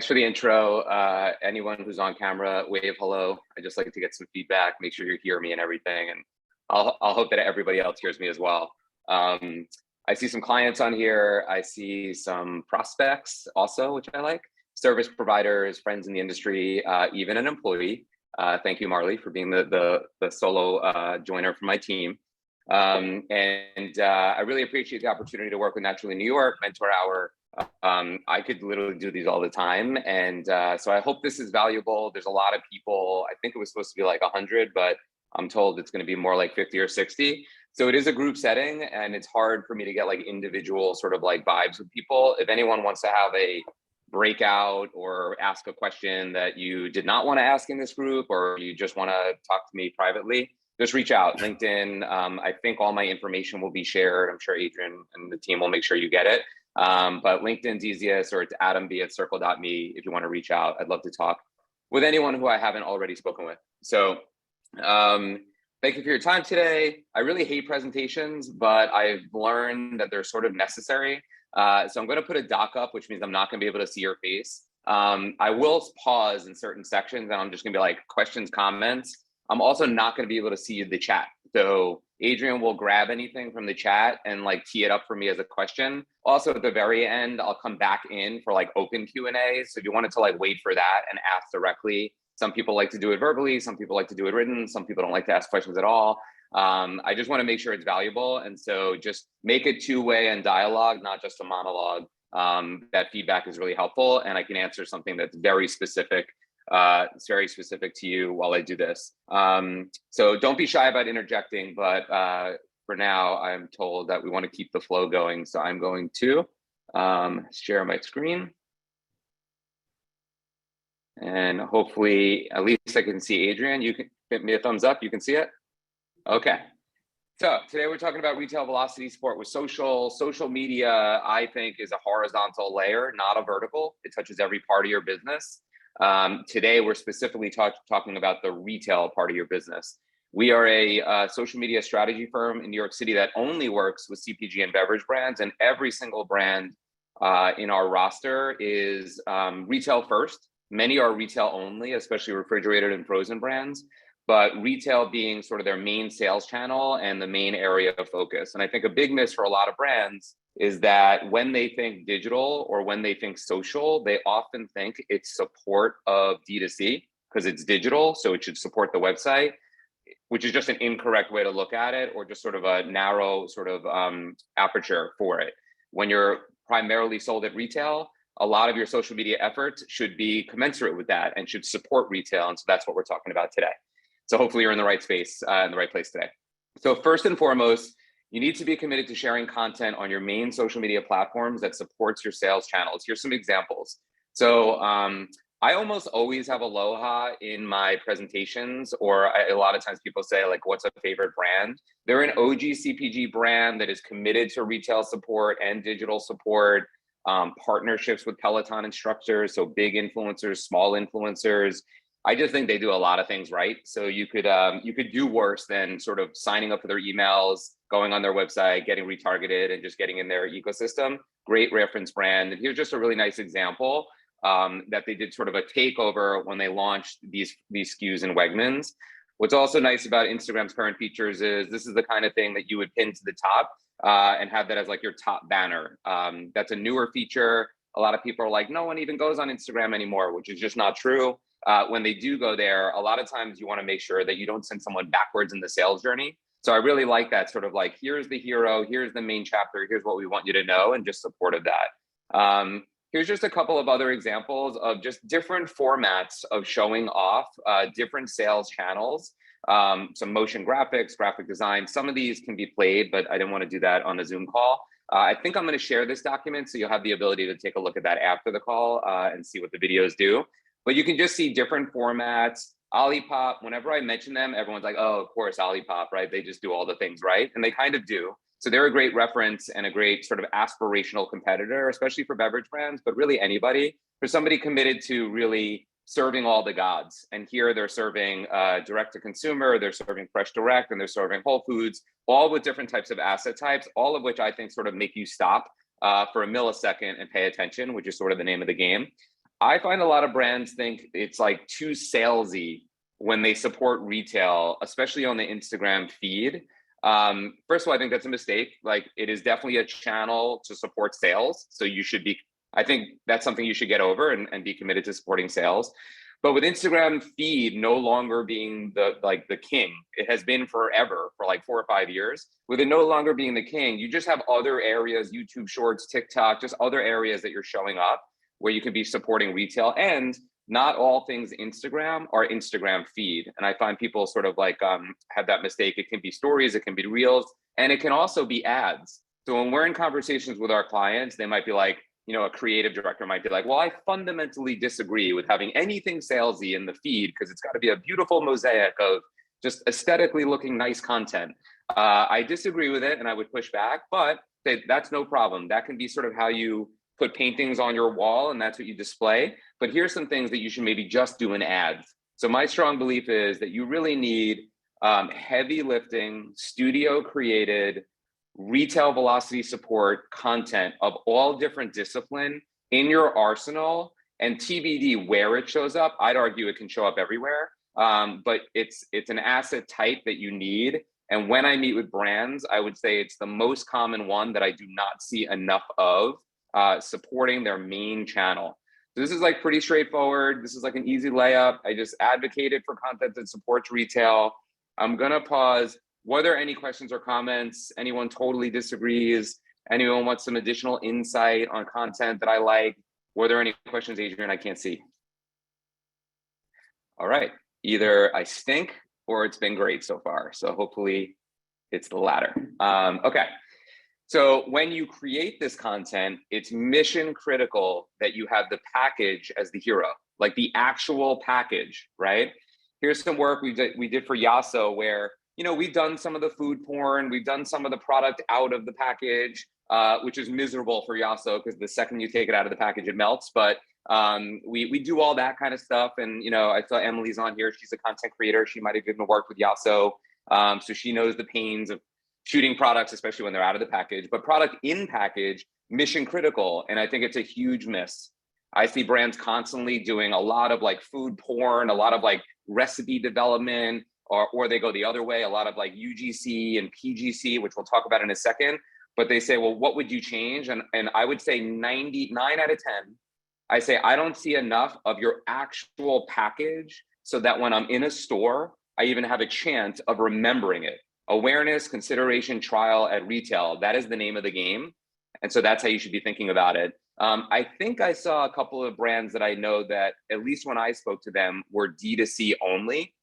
for the intro. Anyone who's on camera, wave hello. I just like to get some feedback, make sure you hear me and everything. And I'll hope that everybody else hears me as well. I see some clients on here. I see some prospects also, which I like. Service providers, friends in the industry, even an employee. Thank you, Marley, for being the solo joiner for my team. I really appreciate the opportunity to work with Naturally New York, Mentor Hour. I could literally do these all the time. And so I hope this is valuable. There's a lot of people. I think it was supposed to be like 100, but I'm told it's going to be more like 50 or 60. So it is a group setting, and it's hard for me to get like individual sort of like vibes with people. If anyone wants to have a breakout or ask a question that you did not want to ask in this group, or you just want to talk to me privately, just reach out. LinkedIn, I think all my information will be shared. I'm sure Adrian and the team will make sure you get it. But LinkedIn's easiest, or it's adamb@circle.me if you want to reach out. I'd love to talk with anyone who I haven't already spoken with. So thank you for your time today. I really hate presentations, but I've learned that they're sort of necessary. So I'm going to put a doc up, which means I'm not going to be able to see your face. I will pause in certain sections, and I'm just going to be like questions, comments. I'm also not going to be able to see the chat. So Adrian will grab anything from the chat and like tee it up for me as a question. Also at the very end, I'll come back in for like open Q&A. So if you wanted to like wait for that and ask directly, some people like to do it verbally, some people like to do it written, some people don't like to ask questions at all. I just want to make sure it's valuable. And so just make it two-way and dialogue, not just a monologue. That feedback is really helpful, and I can answer something that's very specific. It's very specific to you while I do this. So don't be shy about interjecting, but for now, I'm told that we want to keep the flow going. So I'm going to share my screen. And hopefully, at least I can see Adrian. You can give me a thumbs up. You can see it? Okay. So today we're talking about retail velocity support with social. Social media, I think, is a horizontal layer, not a vertical. It touches every part of your business. Today, we're specifically talking about the retail part of your business. We are a social media strategy firm in New York City that only works with CPG and beverage brands, and every single brand in our roster is retail first. Many are retail only, especially refrigerated and frozen brands, but retail being sort of their main sales channel and the main area of focus. And I think a big miss for a lot of brands is that when they think digital or when they think social, they often think it's support of D2C because it's digital, so it should support the website, which is just an incorrect way to look at it, or just sort of a narrow sort of aperture for it. When you're primarily sold at retail, a lot of your social media efforts should be commensurate with that and should support retail. And so that's what we're talking about today. So hopefully you're in the right space, in the right place today. So first and foremost, you need to be committed to sharing content on your main social media platforms that supports your sales channels. Here's some examples. So I almost always have Aloha in my presentations, or a lot of times people say like, what's a favorite brand? They're an OG CPG brand that is committed to retail support and digital support, partnerships with Peloton instructors, so big influencers, small influencers. I just think they do a lot of things right. So you could do worse than sort of signing up for their emails, going on their website, getting retargeted, and just getting in their ecosystem. Great reference brand. And here's just a really nice example that they did sort of a takeover when they launched these SKUs in Wegmans. What's also nice about Instagram's current features is this is the kind of thing that you would pin to the top and have that as like your top banner. That's a newer feature. A lot of people are like, no one even goes on Instagram anymore, which is just not true. When they do go there, a lot of times you want to make sure that you don't send someone backwards in the sales journey. So I really like that sort of like, here's the hero, here's the main chapter, here's what we want you to know, and just supported that. Here's just a couple of other examples of just different formats of showing off different sales channels, some motion graphics, graphic design. Some of these can be played, but I didn't want to do that on a Zoom call. I think I'm going to share this document so you'll have the ability to take a look at that after the call and see what the videos do. But you can just see different formats. Olipop, whenever I mention them, everyone's like, oh, of course, Olipop, right? They just do all the things right. And they kind of do. So they're a great reference and a great sort of aspirational competitor, especially for beverage brands, but really anybody, for somebody committed to really serving all the gods. And here they're serving direct to consumer, they're serving fresh direct, and they're serving Whole Foods, all with different types of asset types, all of which I think sort of make you stop for a millisecond and pay attention, which is sort of the name of the game. I find a lot of brands think it's like too salesy when they support retail, especially on the Instagram feed. First of all, I think that's a mistake. Like, it is definitely a channel to support sales. So you should be, I think that's something you should get over and be committed to supporting sales. But with Instagram feed no longer being the king, it has been forever, for like 4 or 5 years. With it no longer being the king, you just have other areas, YouTube Shorts, TikTok, just other areas that you're showing up where you could be supporting retail. And not all things Instagram are Instagram feed. And I find people sort of like have that mistake. It can be stories, it can be reels, and it can also be ads. So when we're in conversations with our clients, they might be like, you know, a creative director might be like, well, I fundamentally disagree with having anything salesy in the feed because it's got to be a beautiful mosaic of just aesthetically looking nice content. I disagree with it and I would push back, but that's no problem. That can be sort of how you put paintings on your wall and that's what you display. But here's some things that you should maybe just do in ads. So my strong belief is that you really need heavy lifting, studio created, retail velocity support content of all different discipline in your arsenal, and TBD where it shows up. I'd argue it can show up everywhere, but it's an asset type that you need. And when I meet with brands, I would say it's the most common one that I do not see enough of, supporting their main channel. So this is like pretty straightforward. This is like an easy layup. I just advocated for content that supports retail. I'm gonna pause. Were there any questions or comments? Anyone totally disagrees? Anyone wants some additional insight on content that I like? Were there any questions, Adrian? I can't see. All right, either I stink or it's been great so far. So hopefully it's the latter. Okay, so when you create this content, it's mission critical that you have the package as the hero, like the actual package, right? Here's some work we did for Yasso where, you know, we've done some of the food porn, we've done some of the product out of the package, which is miserable for Yasso because the second you take it out of the package, it melts. But we do all that kind of stuff. And, you know, I saw Emily's on here. She's a content creator. She might have even worked with Yasso. So she knows the pains of shooting products, especially when they're out of the package. But product in package, mission critical. And I think it's a huge miss. I see brands constantly doing a lot of like food porn, a lot of like recipe development, or they go the other way, a lot of like UGC and PGC, which we'll talk about in a second. But they say, well, what would you change? And I would say 99 out of 10, I say, I don't see enough of your actual package so that when I'm in a store, I even have a chance of remembering it. Awareness, consideration, trial at retail, that is the name of the game. And so that's how you should be thinking about it. I think I saw a couple of brands that I know that, at least when I spoke to them, were D2C only.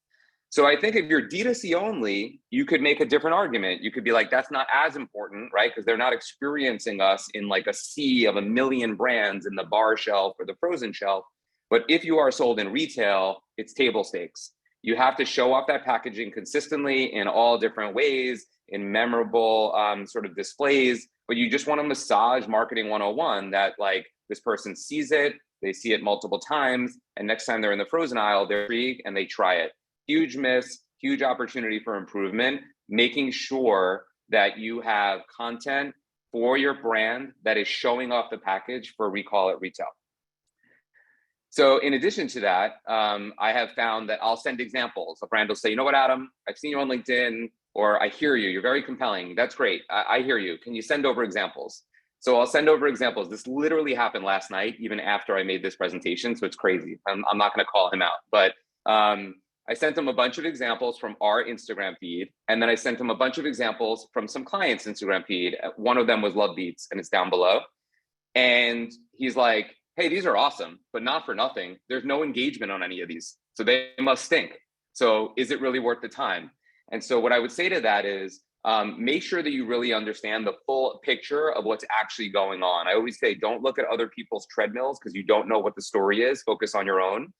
So I think if you're D2C only, you could make a different argument. You could be like, that's not as important, right? Because they're not experiencing us in like a sea of a million brands in the bar shelf or the frozen shelf. But if you are sold in retail, it's table stakes. You have to show off that packaging consistently in all different ways, in memorable sort of displays. But you just want to massage marketing 101 that like this person sees it, they see it multiple times, and next time they're in the frozen aisle, they're intrigued and they try it. Huge miss, huge opportunity for improvement, making sure that you have content for your brand that is showing off the package for recall at retail. So in addition to that, I have found that I'll send examples. A brand will say, you know what, Adam, I've seen you on LinkedIn, or I hear you, you're very compelling. That's great, I hear you. Can you send over examples? So I'll send over examples. This literally happened last night, even after I made this presentation, so it's crazy. I'm not gonna call him out, but I sent him a bunch of examples from our Instagram feed, and then I sent him a bunch of examples from some clients' Instagram feed. One of them was Love Beats, and it's down below. And he's like, hey, these are awesome, but not for nothing. There's no engagement on any of these, so they must stink. So is it really worth the time? And so what I would say to that is, make sure that you really understand the full picture of what's actually going on. I always say, don't look at other people's treadmills because you don't know what the story is. Focus on your own.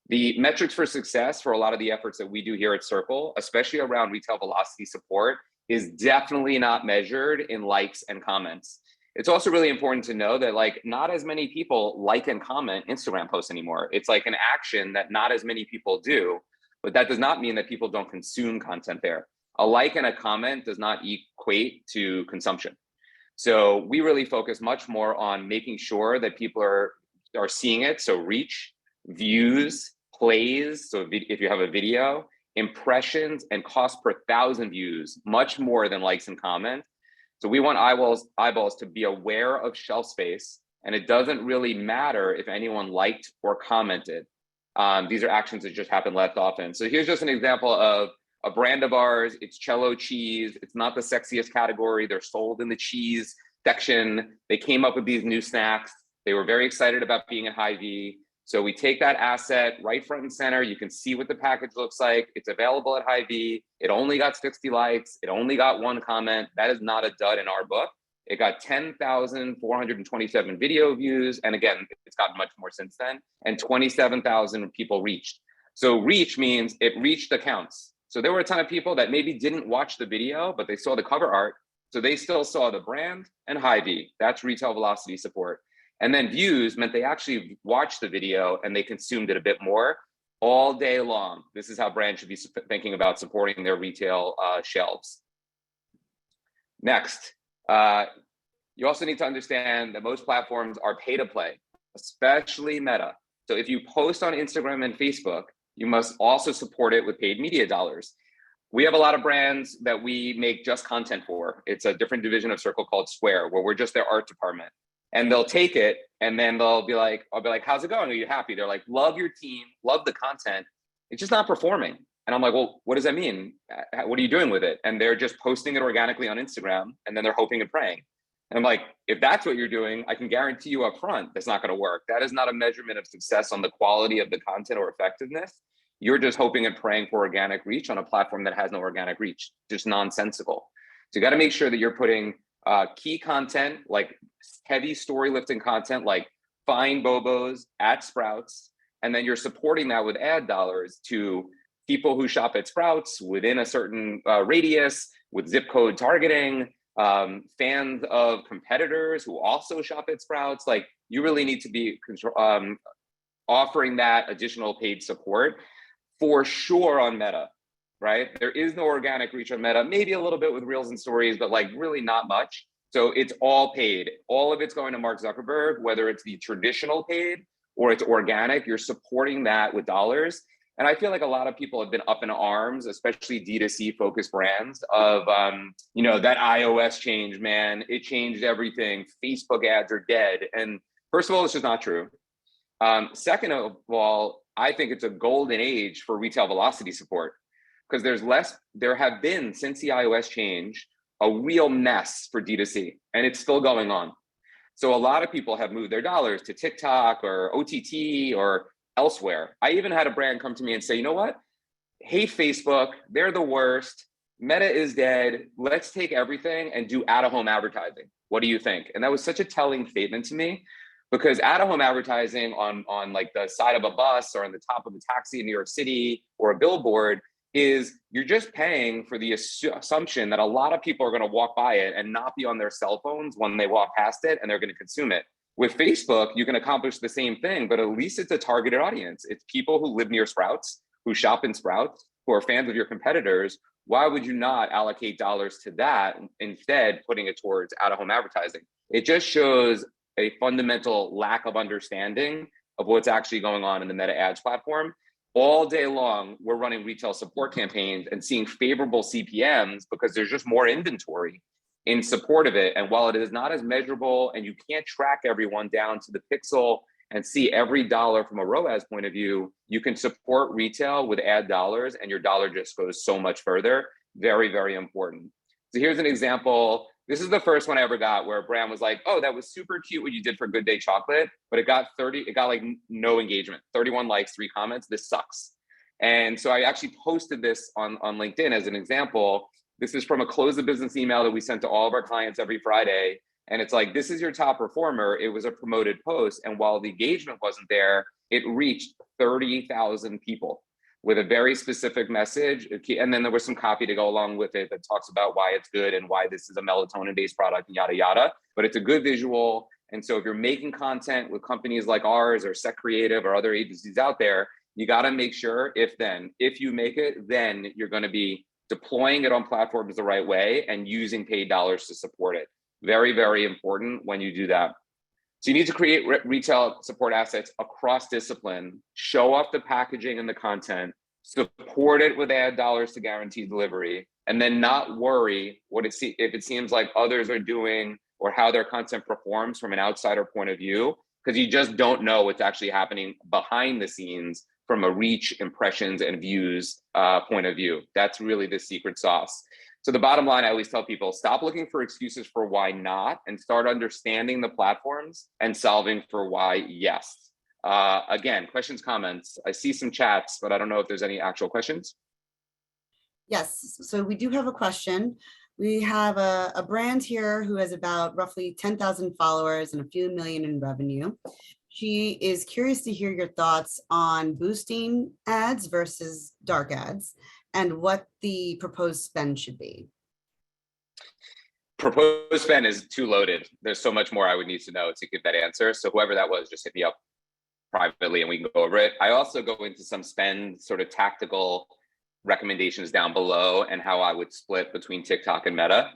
The metrics for success for a lot of the efforts that we do here at Sircle, especially around retail velocity support, is definitely not measured in likes and comments. It's also really important to know that like not as many people like and comment Instagram posts anymore. It's like an action that not as many people do, but that does not mean that people don't consume content there. A like and a comment does not equate to consumption. So we really focus much more on making sure that people are are seeing it. So reach, views, plays. So if you have a video, impressions, and cost per 1,000 views, much more than likes and comments. So we want eyeballs to be aware of shelf space, and it doesn't really matter if anyone liked or commented. These are actions that just happen less often. So here's just an example of a brand of ours. It's Cello cheese. It's not the sexiest category. They're sold in the cheese section. They came up with these new snacks. They were very excited about being in Hy-Vee. So we take that asset right front and center. You can see what the package looks like. It's available at Hy-Vee. It only got 60 likes. It only got 1 comment. That is not a dud in our book. It got 10,427 video views. And again, it's gotten much more since then. And 27,000 people reached. So reach means it reached accounts. So there were a ton of people that maybe didn't watch the video, but they saw the cover art. So they still saw the brand and Hy-Vee. That's retail velocity support. And then views meant they actually watched the video and they consumed it a bit more all day long. This is how brands should be thinking about supporting their retail shelves. Next, you also need to understand that most platforms are pay to play, especially Meta. So if you post on Instagram and Facebook, you must also support it with paid media dollars. We have a lot of brands that we make just content for. It's a different division of Sircle called Square, where we're just their art department. And they'll take it and then they'll be like, I'll be like, how's it going? Are you happy? They're like, love your team, love the content. It's just not performing. And I'm like, well, what does that mean? What are you doing with it? And they're just posting it organically on Instagram and then they're hoping and praying. And I'm like, if that's what you're doing, I can guarantee you up front, that's not going to work. That is not a measurement of success on the quality of the content or effectiveness. You're just hoping and praying for organic reach on a platform that has no organic reach, just nonsensical. So you got to make sure that you're putting key content, like heavy story lifting content, like find Bobos at Sprouts, and then you're supporting that with ad dollars to people who shop at Sprouts within a certain radius with zip code targeting, fans of competitors who also shop at Sprouts. Like you really need to be offering that additional paid support for sure on Meta. Right? There is no organic reach on Meta, maybe a little bit with Reels and Stories, but like really not much. So it's all paid. All of it's going to Mark Zuckerberg, whether it's the traditional paid or it's organic, you're supporting that with dollars. And I feel like a lot of people have been up in arms, especially D2C focused brands of, that iOS change, man, it changed everything. Facebook ads are dead. And first of all, it's just not true. Second of all, I think it's a golden age for retail velocity support. Because there have been, since the iOS change, a real mess for D2C, and it's still going on. So a lot of people have moved their dollars to TikTok or OTT or elsewhere. I even had a brand come to me and say, you know what? Hate Facebook, they're the worst. Meta is dead. Let's take everything and do out-of-home advertising. What do you think? And that was such a telling statement to me, because out-of-home advertising on like the side of a bus or on the top of a taxi in New York City or a billboard is you're just paying for the assumption that a lot of people are going to walk by it and not be on their cell phones when they walk past it, and they're going to consume it. With Facebook, you can accomplish the same thing, but at least it's a targeted audience. It's people who live near Sprouts, who shop in Sprouts, who are fans of your competitors. Why would you not allocate dollars to that, instead putting it towards out-of-home advertising? It just shows a fundamental lack of understanding of what's actually going on in the Meta ads platform. All day long, we're running retail support campaigns and seeing favorable CPMs because there's just more inventory in support of it. And while it is not as measurable and you can't track everyone down to the pixel and see every dollar from a ROAS point of view, you can support retail with ad dollars and your dollar just goes so much further. Very, very important. So here's an example. This is the first one I ever got where a brand was like, oh, that was super cute what you did for Good Day Chocolate, but it got like no engagement, 31 likes, 3 comments. This sucks. And so I actually posted this on LinkedIn as an example. This is from a close the business email that we sent to all of our clients every Friday. And it's like, this is your top performer. It was a promoted post. And while the engagement wasn't there, it reached 30,000 people with a very specific message. And then there was some copy to go along with it that talks about why it's good and why this is a melatonin-based product and yada, yada. But it's a good visual. And so if you're making content with companies like ours or Set Creative or other agencies out there, you got to make sure if you make it, then you're going to be deploying it on platforms the right way and using paid dollars to support it. Very, very important when you do that. So you need to create retail support assets across discipline, show off the packaging and the content, support it with ad dollars to guarantee delivery, and then not worry if it seems like others are doing or how their content performs from an outsider point of view, because you just don't know what's actually happening behind the scenes from a reach, impressions, and views point of view. That's really the secret sauce. So the bottom line, I always tell people, stop looking for excuses for why not and start understanding the platforms and solving for why yes. Again, questions, comments. I see some chats, but I don't know if there's any actual questions. Yes, so we do have a question. We have a brand here who has about roughly 10,000 followers and a few million in revenue. She is curious to hear your thoughts on boosting ads versus dark ads and what the proposed spend should be. Proposed spend is too loaded. There's so much more I would need to know to give that answer. So whoever that was, just hit me up privately and we can go over it. I also go into some spend sort of tactical recommendations down below and how I would split between TikTok and Meta.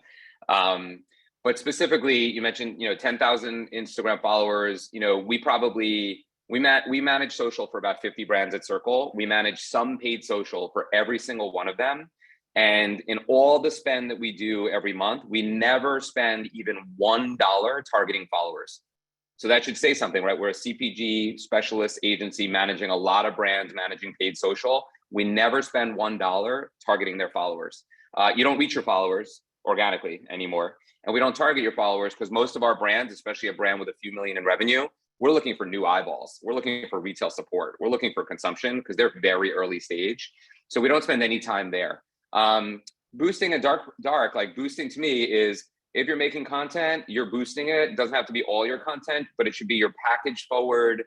But specifically, you mentioned, 10,000 Instagram followers. We manage social for about 50 brands at Circle. We manage some paid social for every single one of them. And in all the spend that we do every month, we never spend even $1 targeting followers. So that should say something, right? We're a CPG specialist agency managing a lot of brands, managing paid social. We never spend $1 targeting their followers. You don't reach your followers organically anymore. And we don't target your followers because most of our brands, especially a brand with a few million in revenue, we're looking for new eyeballs. We're looking for retail support. We're looking for consumption because they're very early stage. So we don't spend any time there. Boosting and dark, like boosting to me is if you're making content, you're boosting it. It doesn't have to be all your content, but it should be your package forward,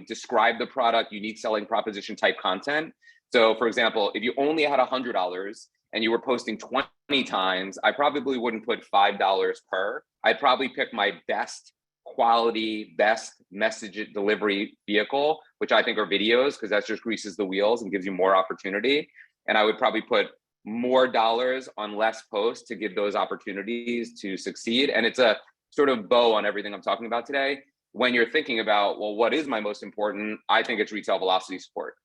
describe the product, unique selling proposition type content. So for example, if you only had $100 and you were posting 20 times, I probably wouldn't put $5 per. I'd probably pick my best quality, best message delivery vehicle, which I think are videos, because that just greases the wheels and gives you more opportunity. And I would probably put more dollars on less posts to give those opportunities to succeed. And it's a sort of bow on everything I'm talking about today. When you're thinking about, well, what is my most important? I think it's retail velocity support.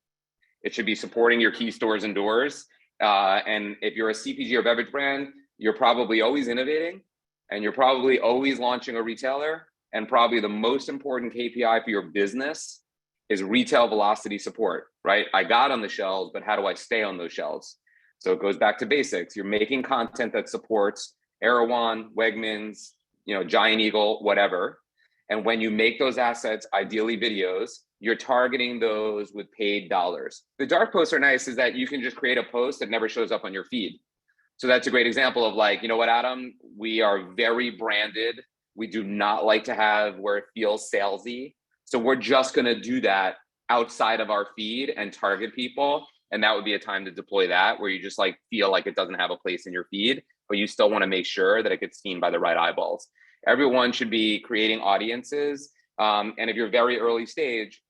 It should be supporting your key stores and doors. And if you're a CPG or beverage brand, you're probably always innovating and you're probably always launching a retailer. And probably the most important KPI for your business is retail velocity support, right? I got on the shelves, but how do I stay on those shelves? So it goes back to basics. You're making content that supports Erewhon, Wegmans, Giant Eagle, whatever. And when you make those assets, ideally videos, you're targeting those with paid dollars. The dark posts are nice is that you can just create a post that never shows up on your feed. So that's a great example of like, you know what, Adam, we are very branded. We do not like to have where it feels salesy. So we're just going to do that outside of our feed and target people. And that would be a time to deploy that where you just like feel like it doesn't have a place in your feed, but you still want to make sure that it gets seen by the right eyeballs. Everyone should be creating audiences. And if you're very early stage,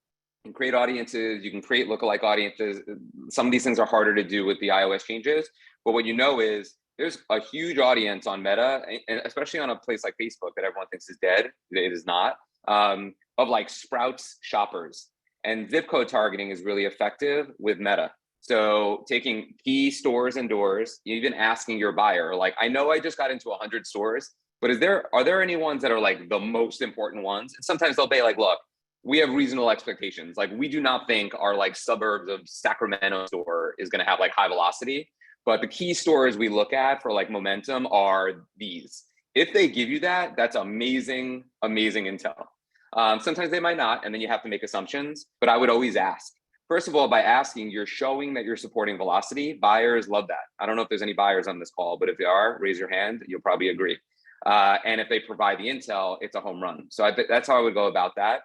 you can create audiences, you can create lookalike audiences. Some of these things are harder to do with the iOS changes, but what you know is there's a huge audience on Meta, and especially on a place like Facebook that everyone thinks is dead. It is not, of like Sprouts shoppers. And zip code targeting is really effective with Meta. So taking key stores and doors, even asking your buyer, like, I know I just got into 100 stores, but are there any ones that are like the most important ones? And sometimes they'll be like, look, we have reasonable expectations. Like we do not think our like suburbs of Sacramento store is going to have like high velocity, but the key stores we look at for like momentum are these. If they give you that, that's amazing, amazing intel. Sometimes they might not, and then you have to make assumptions, but I would always ask. First of all, by asking, you're showing that you're supporting velocity. Buyers love that. I don't know if there's any buyers on this call, but if there are, raise your hand. You'll probably agree. And if they provide the intel, it's a home run. So that's how I would go about that.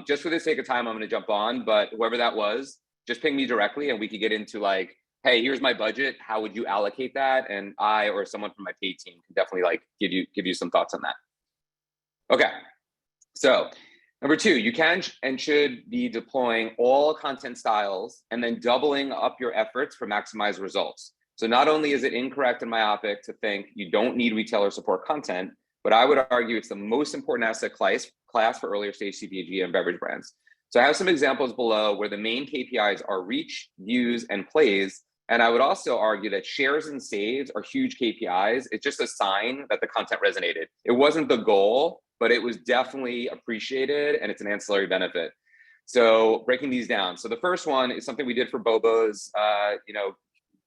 Just for the sake of time, I'm going to jump on, but whoever that was, just ping me directly and we could get into like, hey, here's my budget. How would you allocate that? And I or someone from my paid team can definitely like give you some thoughts on that. Okay. So number two, you can and should be deploying all content styles and then doubling up your efforts for maximized results. So not only is it incorrect and myopic to think you don't need retailer support content, but I would argue it's the most important asset class for earlier stage CPG and beverage brands. So I have some examples below where the main KPIs are reach, views, and plays. And I would also argue that shares and saves are huge KPIs. It's just a sign that the content resonated. It wasn't the goal, but it was definitely appreciated, and it's an ancillary benefit. So breaking these down. So the first one is something we did for Bobo's,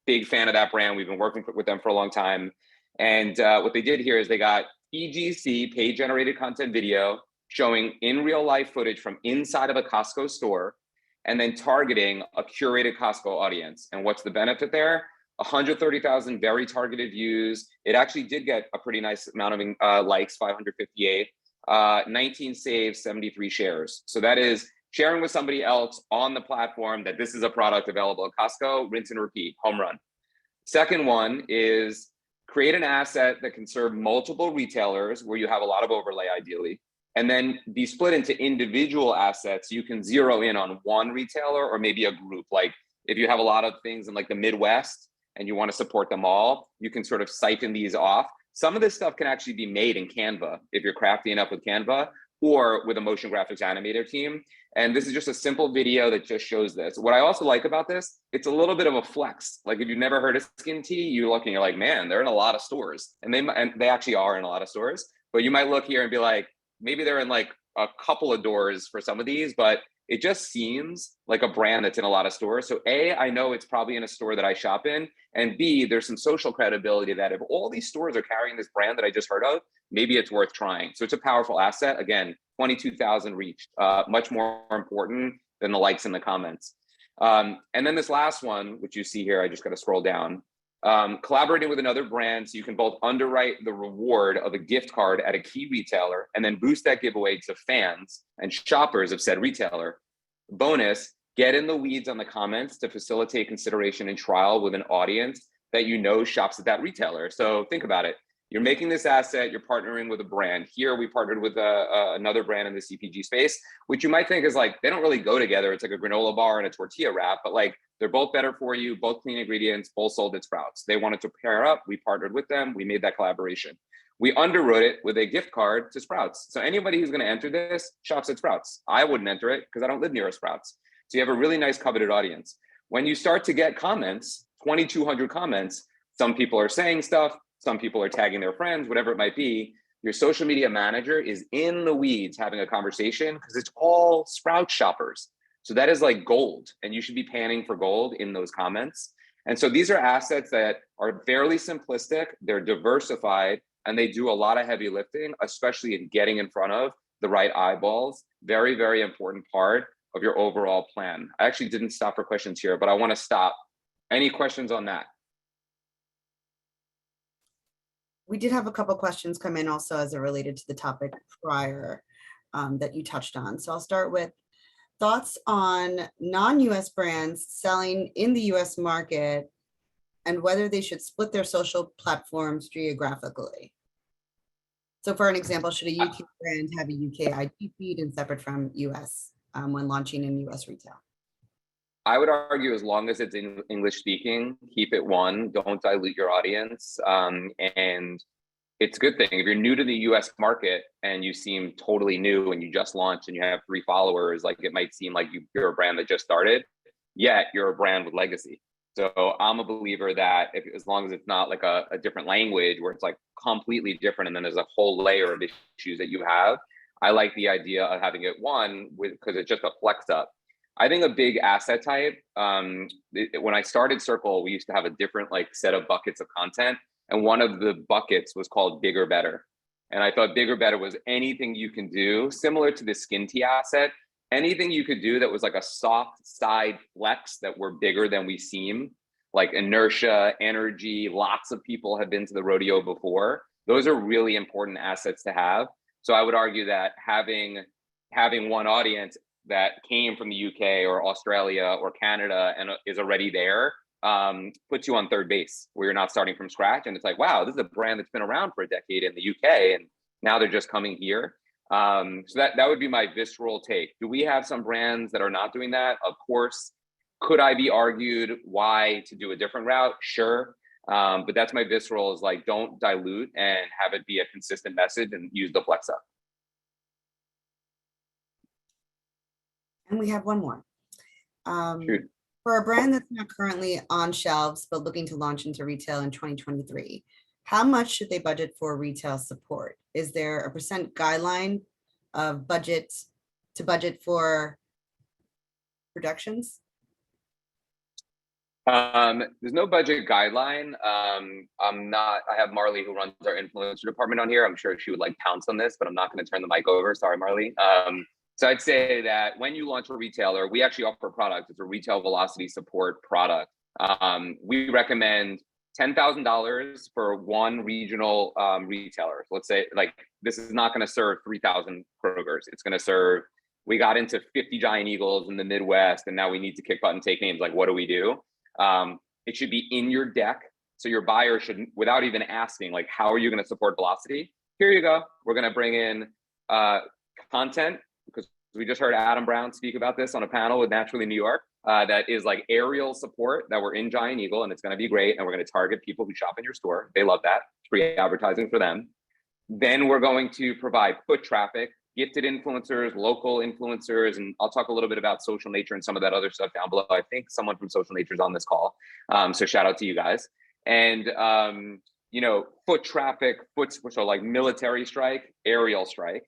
big fan of that brand. We've been working with them for a long time. And what they did here is they got PGC, paid generated content video, showing in real life footage from inside of a Costco store, and then targeting a curated Costco audience. And what's the benefit there? 130,000 very targeted views. It actually did get a pretty nice amount of likes, 558, 19 saves, 73 shares. So that is sharing with somebody else on the platform that this is a product available at Costco, rinse and repeat, home run. Second one is create an asset that can serve multiple retailers where you have a lot of overlay ideally, and then be split into individual assets. You can zero in on one retailer or maybe a group. Like if you have a lot of things in like the Midwest and you want to support them all, you can sort of siphon these off. Some of this stuff can actually be made in Canva if you're crafty enough with Canva or with a motion graphics animator team. And this is just a simple video that just shows this. What I also like about this, it's a little bit of a flex. Like if you've never heard of Skin Tea, you look and you're like, man, they're in a lot of stores. And they actually are in a lot of stores. But you might look here and be like, maybe they're in like a couple of doors for some of these, but it just seems like a brand that's in a lot of stores. So A, I know it's probably in a store that I shop in. And B, there's some social credibility that if all these stores are carrying this brand that I just heard of, maybe it's worth trying. So it's a powerful asset. Again, 22,000 reach, much more important than the likes in the comments. And then this last one, which you see here, I just got to scroll down. Collaborating with another brand so you can both underwrite the reward of a gift card at a key retailer and then boost that giveaway to fans and shoppers of said retailer. Bonus, get in the weeds on the comments to facilitate consideration and trial with an audience that you know shops at that retailer. So think about it. You're making this asset, you're partnering with a brand. Here we partnered with another brand in the CPG space, which you might think is like, they don't really go together. It's like a granola bar and a tortilla wrap, but like they're both better for you, both clean ingredients, both sold at Sprouts. They wanted to pair up, we partnered with them, we made that collaboration. We underwrote it with a gift card to Sprouts. So anybody who's gonna enter this shops at Sprouts. I wouldn't enter it because I don't live near a Sprouts. So you have a really nice coveted audience. When you start to get comments, 2,200 comments, some people are saying stuff, some people are tagging their friends, whatever it might be. Your social media manager is in the weeds having a conversation because it's all Sprout shoppers. So that is like gold, and you should be panning for gold in those comments. And so these are assets that are fairly simplistic, they're diversified, and they do a lot of heavy lifting, especially in getting in front of the right eyeballs. Very, very important part of your overall plan. I actually didn't stop for questions here, but I want to stop. Any questions on that? We did have a couple questions come in also as it related to the topic prior that you touched on. So I'll start with thoughts on non-US brands selling in the US market and whether they should split their social platforms geographically. So for an example, should a UK brand have a UK IG feed and separate from US when launching in US retail? I would argue as long as it's in English speaking, keep it one, don't dilute your audience. And it's a good thing. If you're new to the US market and you seem totally new and you just launched and you have 3 followers, like it might seem like you're a brand that just started, yet you're a brand with legacy. So I'm a believer that as long as it's not like a different language where it's like completely different and then there's a whole layer of issues that you have, I like the idea of having it one because it's just a flex up. I think a big asset type, when I started Circle, we used to have a different like set of buckets of content. And one of the buckets was called Bigger Better. And I thought Bigger Better was anything you can do, similar to the Skin Tea asset, anything you could do that was like a soft side flex that we're bigger than we seem, like inertia, energy, lots of people have been to the rodeo before. Those are really important assets to have. So I would argue that having one audience that came from the UK or Australia or Canada and is already there puts you on third base where you're not starting from scratch. And it's like, wow, this is a brand that's been around for a decade in the UK and now they're just coming here. So that would be my visceral take. Do we have some brands that are not doing that? Of course. Could I be argued why to do a different route? Sure. But that's my visceral is like, don't dilute and have it be a consistent message and use the flex up. And we have one more. Shoot. For a brand that's not currently on shelves, but looking to launch into retail in 2023, how much should they budget for retail support? Is there a percent guideline of budget for productions? There's no budget guideline. I have Marley who runs our influencer department on here. I'm sure she would like pounce on this, but I'm not going to turn the mic over. Sorry, Marley. So I'd say that when you launch a retailer, we actually offer a product. It's a retail velocity support product. We recommend $10,000 for one regional retailer. Let's say like this is not going to serve 3,000 Krogers. It's going to serve. We got into 50 Giant Eagles in the Midwest, and now we need to kick butt and take names. Like, what do we do? It should be in your deck. So your buyer should, without even asking, like, how are you going to support velocity? Here you go. We're going to bring in content, because we just heard Adam Brown speak about this on a panel with Naturally New York. That is like aerial support that we're in Giant Eagle, and it's going to be great. And we're going to target people who shop in your store. They love that. Free advertising for them. Then we're going to provide foot traffic, gifted influencers, local influencers, and I'll talk a little bit about Social Nature and some of that other stuff down below. I think someone from Social Nature is on this call. So shout out to you guys. And, foot traffic, so like military strike, aerial strike,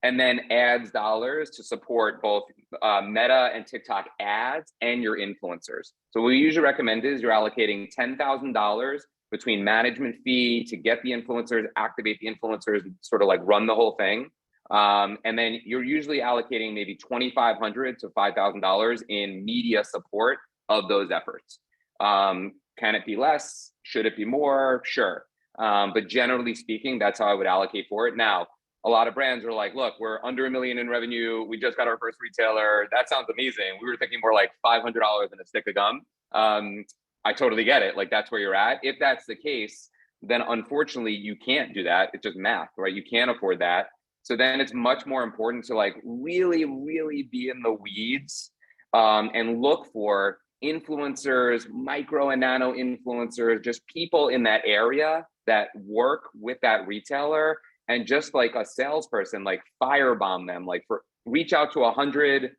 and then ads dollars to support both Meta and TikTok ads and your influencers. So what we usually recommend is you're allocating $10,000 between management fee to get the influencers, activate the influencers, and sort of like run the whole thing. And then you're usually allocating maybe $2,500 to $5,000 in media support of those efforts. Can it be less? Should it be more? Sure. But generally speaking, that's how I would allocate for it. Now, a lot of brands are like, look, we're under $1 million in revenue. We just got our first retailer. That sounds amazing. We were thinking more like $500 and a stick of gum. I totally get it. Like, that's where you're at. If that's the case, then unfortunately you can't do that. It's just math, right? You can't afford that. So then it's much more important to like really, really be in the weeds and look for influencers, micro and nano influencers, just people in that area that work with that retailer, and just like a salesperson, like firebomb them, like reach out to 100,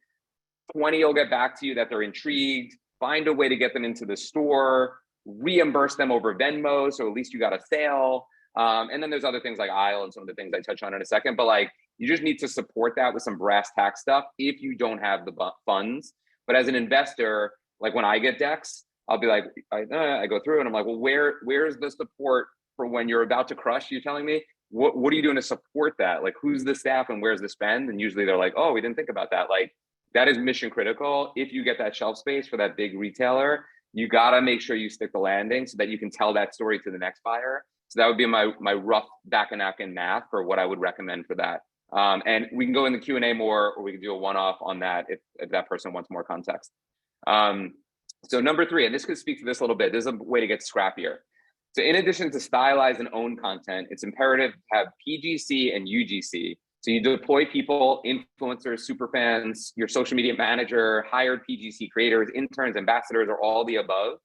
20 will get back to you that they're intrigued, find a way to get them into the store, reimburse them over Venmo, so at least you got a sale. And then there's other things like aisle and some of the things I touch on in a second, but like you just need to support that with some brass tack stuff if you don't have the funds. But as an investor, like when I get decks, I'll be like, I go through and I'm like, well, where's the support for when you're about to crush? You're telling me, what are you doing to support that? Like, who's the staff and where's the spend? And usually they're like, oh, we didn't think about that. Like, that is mission critical. If you get that shelf space for that big retailer, you got to make sure you stick the landing so that you can tell that story to the next buyer. So that would be my rough back of napkin math for what I would recommend for that. And we can go in the Q&A more, or we can do a one-off on that if that person wants more context. So number 3, and this could speak to this a little bit, this is a way to get scrappier. So in addition to stylized and owned content, it's imperative to have PGC and UGC. So you deploy people, influencers, super fans, your social media manager, hired PGC creators, interns, ambassadors, or all the above,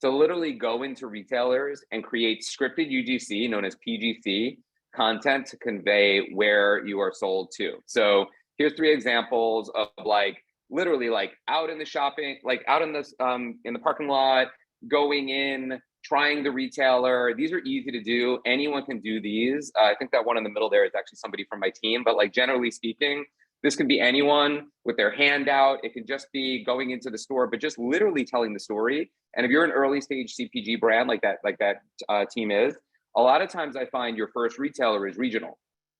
to literally go into retailers and create scripted UGC, known as PGC, content to convey where you are sold to. So here's 3 examples of like literally like out in the shopping, like out in the parking lot, going in, trying the retailer. These are easy to do. Anyone can do these. I think that one in the middle there is actually somebody from my team, but like generally speaking, this can be anyone with their hand out. It can just be going into the store, but just literally telling the story. And if you're an early stage CPG brand like that team is, a lot of times I find your first retailer is regional,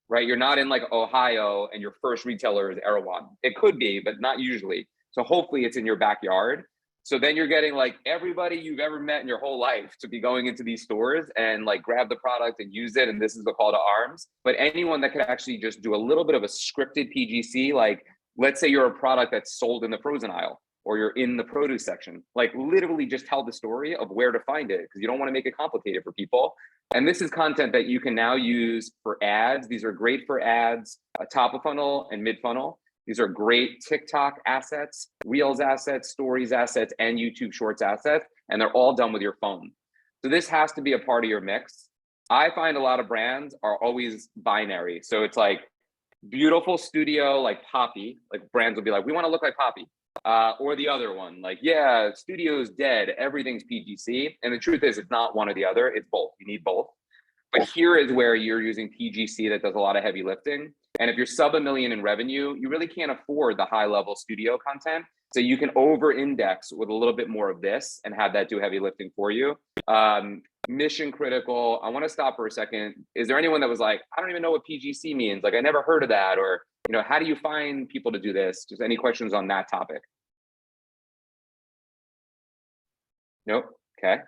right? You're not in like Ohio and your first retailer is Erewhon. It could be, but not usually. So hopefully it's in your backyard. So then you're getting like everybody you've ever met in your whole life to be going into these stores and like grab the product and use it. And this is the call to arms. But anyone that could actually just do a little bit of a scripted PGC, like let's say you're a product that's sold in the frozen aisle or you're in the produce section, like literally just tell the story of where to find it, because you don't want to make it complicated for people. And this is content that you can now use for ads. These are great for ads, top of funnel and mid funnel. These are great TikTok assets, Reels assets, Stories assets, and YouTube Shorts assets, and they're all done with your phone. So this has to be a part of your mix. I find a lot of brands are always binary. So it's like beautiful studio, like Poppy, like brands will be like, we want to look like Poppy. Or the other one, like, yeah, studio's dead, everything's PGC. And the truth is, it's not one or the other, it's both. You need both. But here is where you're using PGC that does a lot of heavy lifting. And if you're sub $1 million in revenue, you really can't afford the high level studio content. So you can over index with a little bit more of this and have that do heavy lifting for you. Mission critical. I want to stop for a second. Is there anyone that was like, I don't even know what PGC means? Like, I never heard of that. Or, how do you find people to do this? Just any questions on that topic? Nope. Okay.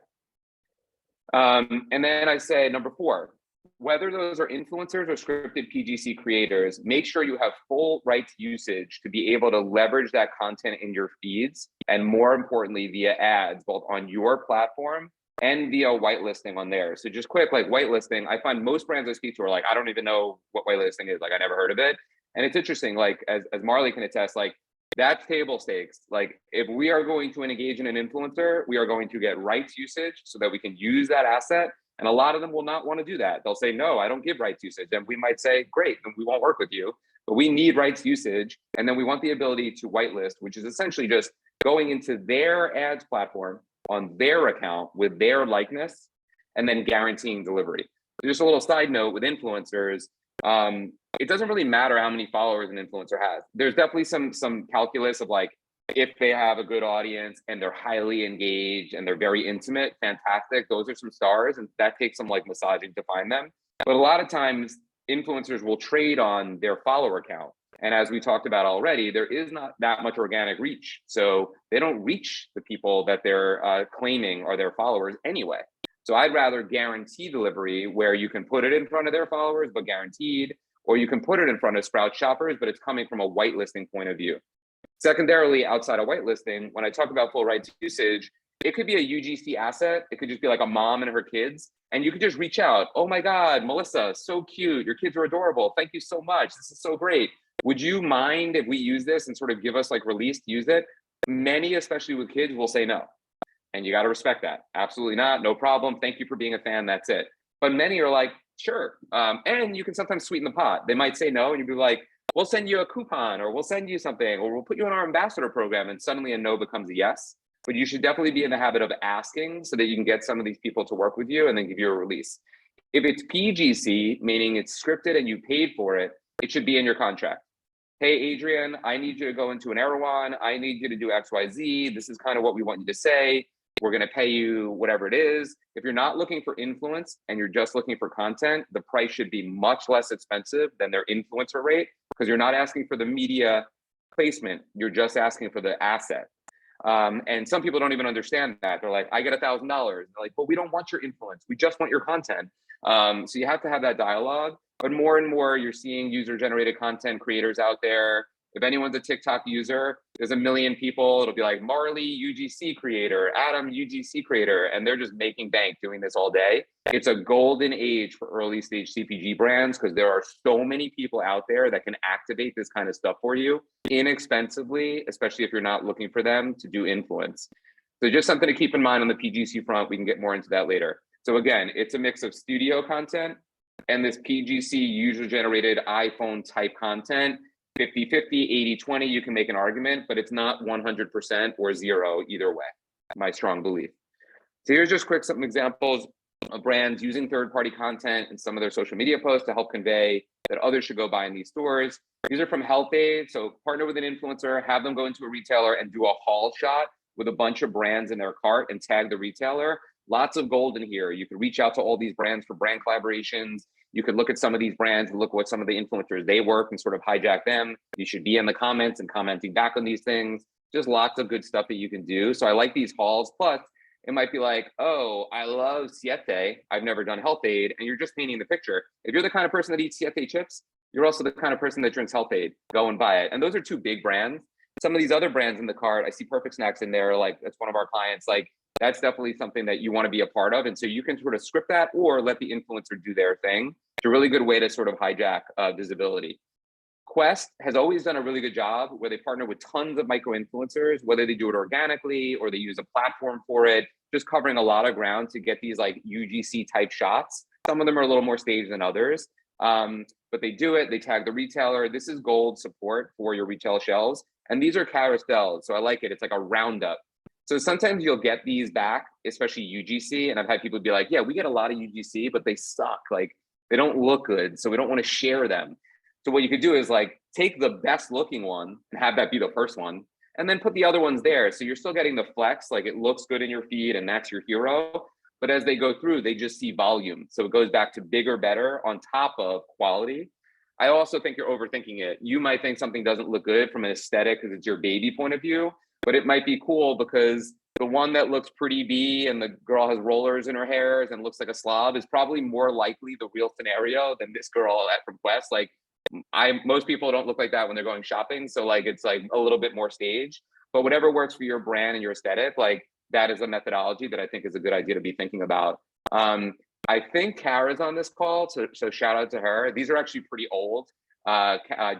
And then I say number 4, whether those are influencers or scripted PGC creators, make sure you have full rights usage to be able to leverage that content in your feeds, and more importantly, via ads, both on your platform and via whitelisting on there. So just quick, like whitelisting, I find most brands I speak to are like, I don't even know what whitelisting is. Like, I never heard of it. And it's interesting, like as Marley can attest, like that's table stakes. Like if we are going to engage in an influencer, we are going to get rights usage so that we can use that asset. And a lot of them will not want to do that. They'll say, no, I don't give rights usage. And we might say, great, then we won't work with you. But we need rights usage. And then we want the ability to whitelist, which is essentially just going into their ads platform on their account with their likeness and then guaranteeing delivery. Just a little side note with influencers, it doesn't really matter how many followers an influencer has. There's definitely some calculus of like, if they have a good audience and they're highly engaged and they're very intimate, fantastic. Those are some stars, and that takes some like massaging to find them. But a lot of times influencers will trade on their follower count. And as we talked about already, there is not that much organic reach. So they don't reach the people that they're claiming are their followers anyway. So I'd rather guarantee delivery where you can put it in front of their followers, but guaranteed, or you can put it in front of Sprout shoppers, but it's coming from a whitelisting point of view. Secondarily, outside of whitelisting, when I talk about full rights usage, it could be a UGC asset. It could just be like a mom and her kids. And you could just reach out. Oh my God, Melissa, so cute. Your kids are adorable. Thank you so much. This is so great. Would you mind if we use this and sort of give us like release to use it? Many, especially with kids, will say no. And you got to respect that. Absolutely not. No problem. Thank you for being a fan. That's it. But many are like, sure. And you can sometimes sweeten the pot. They might say no, and you'd be like, we'll send you a coupon, or we'll send you something, or we'll put you on our ambassador program. And suddenly a no becomes a yes. But you should definitely be in the habit of asking so that you can get some of these people to work with you and then give you a release. If it's PGC, meaning it's scripted and you paid for it, it should be in your contract. Hey, Adrian, I need you to go into an Erewhon. I need you to do XYZ. This is kind of what we want you to say. We're going to pay you whatever it is. If you're not looking for influence and you're just looking for content, the price should be much less expensive than their influencer rate, because you're not asking for the media placement. You're just asking for the asset. And some people don't even understand that. They're like, I get $1,000. They're like, but we don't want your influence. We just want your content. So you have to have that dialogue. But more and more, you're seeing user-generated content creators out there. If anyone's a TikTok user, there's 1 million people. It'll be like Marley UGC creator, Adam UGC creator, and they're just making bank doing this all day. It's a golden age for early stage CPG brands because there are so many people out there that can activate this kind of stuff for you inexpensively, especially if you're not looking for them to do influence. So just something to keep in mind on the PGC front. We can get more into that later. So again, it's a mix of studio content and this PGC user-generated iPhone type content. 50-50, 80-20, you can make an argument, but it's not 100% or zero either way, my strong belief. So here's just quick some examples of brands using third-party content in some of their social media posts to help convey that others should go buy in these stores. These are from Health Aid. So partner with an influencer, have them go into a retailer and do a haul shot with a bunch of brands in their cart and tag the retailer. Lots of gold in here. You could reach out to all these brands for brand collaborations. You could look at some of these brands and look what some of the influencers they work and sort of hijack them. You should be in the comments and commenting back on these things. Just lots of good stuff that you can do. So I like these hauls. Plus, it might be like, oh, I love Siete. I've never done Health Aid. And you're just painting the picture. If you're the kind of person that eats Siete chips, you're also the kind of person that drinks Health Aid. Go and buy it. And those are two big brands. Some of these other brands in the cart, I see Perfect Snacks in there. Like, that's one of our clients. Like, that's definitely something that you want to be a part of. And so you can sort of script that or let the influencer do their thing. It's a really good way to sort of hijack visibility. Quest has always done a really good job where they partner with tons of micro influencers, whether they do it organically or they use a platform for it. just covering a lot of ground to get these like UGC type shots. Some of them are a little more staged than others, but they do it. They tag the retailer. This is gold support for your retail shelves. And these are carousels. So I like it. It's like a roundup. So sometimes you'll get these back, especially UGC. And I've had people be like, yeah, we get a lot of UGC, but they suck. Like they don't look good. So we don't want to share them. So what you could do is like take the best looking one and have that be the first one, and then put the other ones there. So you're still getting the flex, like it looks good in your feed and that's your hero. But as they go through, they just see volume. So it goes back to bigger, better on top of quality. I also think you're overthinking it. You might think something doesn't look good from an aesthetic because it's your baby point of view, but it might be cool because the one that looks pretty B and the girl has rollers in her hairs and looks like a slob is probably more likely the real scenario than this girl from Quest. Like most people don't look like that when they're going shopping. So like, it's like a little bit more staged, but whatever works for your brand and your aesthetic, like that is a methodology that I think is a good idea to be thinking about. I think Kara's on this call, so shout out to her. These are actually pretty old.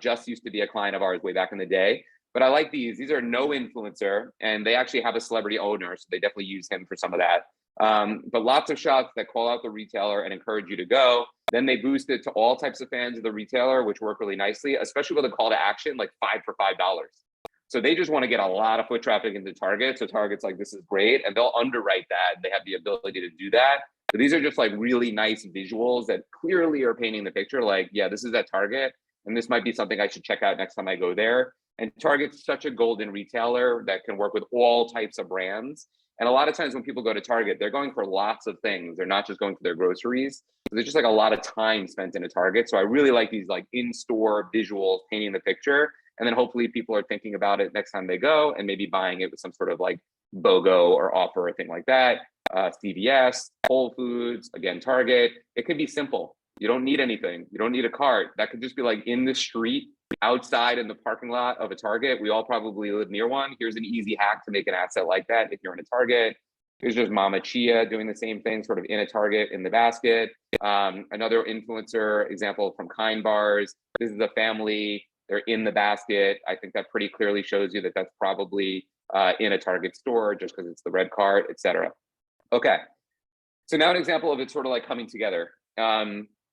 Just used to be a client of ours way back in the day, but I like these. These are no influencer, and they actually have a celebrity owner, so they definitely use him for some of that. But lots of shots that call out the retailer and encourage you to go. Then they boost it to all types of fans of the retailer, which work really nicely, especially with a call to action like 5 for $5. So they just want to get a lot of foot traffic into Target. So Target's like, this is great. And they'll underwrite that. They have the ability to do that. So these are just like really nice visuals that clearly are painting the picture. Like, yeah, this is at Target. And this might be something I should check out next time I go there. And Target's such a golden retailer that can work with all types of brands. And a lot of times when people go to Target, they're going for lots of things. They're not just going for their groceries. So there's just like a lot of time spent in a Target. So I really like these like in-store visuals painting the picture. And then hopefully people are thinking about it next time they go and maybe buying it with some sort of like BOGO or offer or thing like that. CVS, Whole Foods, again, Target. It could be simple. You don't need anything. You don't need a cart. That could just be like in the street, outside in the parking lot of a Target. We all probably live near one. Here's an easy hack to make an asset like that if you're in a Target. Here's just Mama Chia doing the same thing, sort of in a Target in the basket. Another influencer example from Kind Bars. This is a family. They're in the basket. I think that pretty clearly shows you that that's probably in a Target store just because it's the red cart, etc. Okay, so now an example of it sort of like coming together.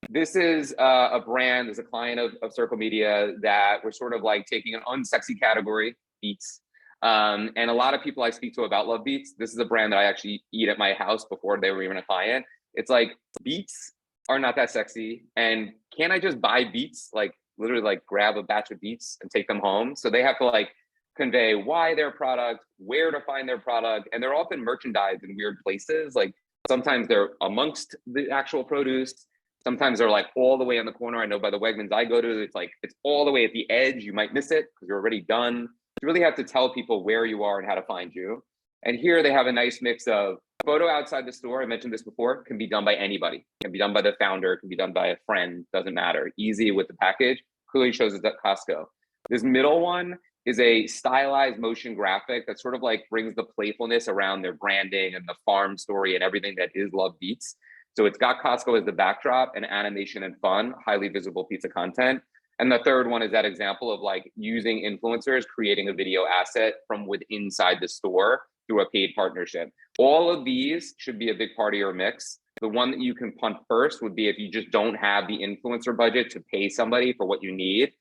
This is a brand, as a client of Sircle Media, that we're sort of like taking an unsexy category, beets. And a lot of people I speak to about love beets. This is a brand that I actually eat at my house before they were even a client. It's like, beets are not that sexy. And can I just buy beets? Like literally like grab a batch of beets and take them home. So they have to like convey why their product, where to find their product. And they're often merchandised in weird places. Like sometimes they're amongst the actual produce. Sometimes they're like all the way on the corner. I know by the Wegmans I go to, it's like, it's all the way at the edge. You might miss it because you're already done. You really have to tell people where you are and how to find you. And here they have a nice mix of photo outside the store. I mentioned this before, can be done by anybody. Can be done by the founder, can be done by a friend, doesn't matter. Easy with the package, clearly shows it's at Costco. This middle one is a stylized motion graphic that sort of like brings the playfulness around their branding and the farm story and everything that is Love Beets. So it's got Costco as the backdrop and animation and fun, highly visible pizza content. And the third one is that example of like using influencers, creating a video asset from within inside the store through a paid partnership. All of these should be a big part of your mix. The one that you can punt first would be if you just don't have the influencer budget to pay somebody for what you need.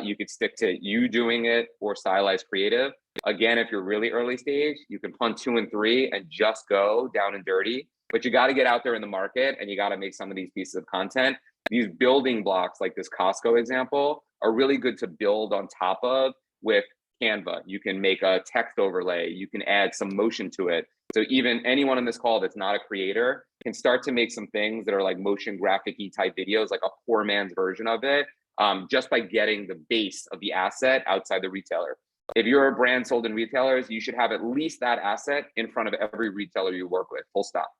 You could stick to you doing it or stylized creative. Again, if you're really early stage, you can punt 2 and 3 and just go down and dirty. But you got to get out there in the market and you got to make some of these pieces of content. These building blocks, like this Costco example, are really good to build on top of with Canva. You can make a text overlay. You can add some motion to it. So even anyone on this call that's not a creator can start to make some things that are like motion graphic-y type videos, like a poor man's version of it, just by getting the base of the asset outside the retailer. If you're a brand sold in retailers, you should have at least that asset in front of every retailer you work with, full stop.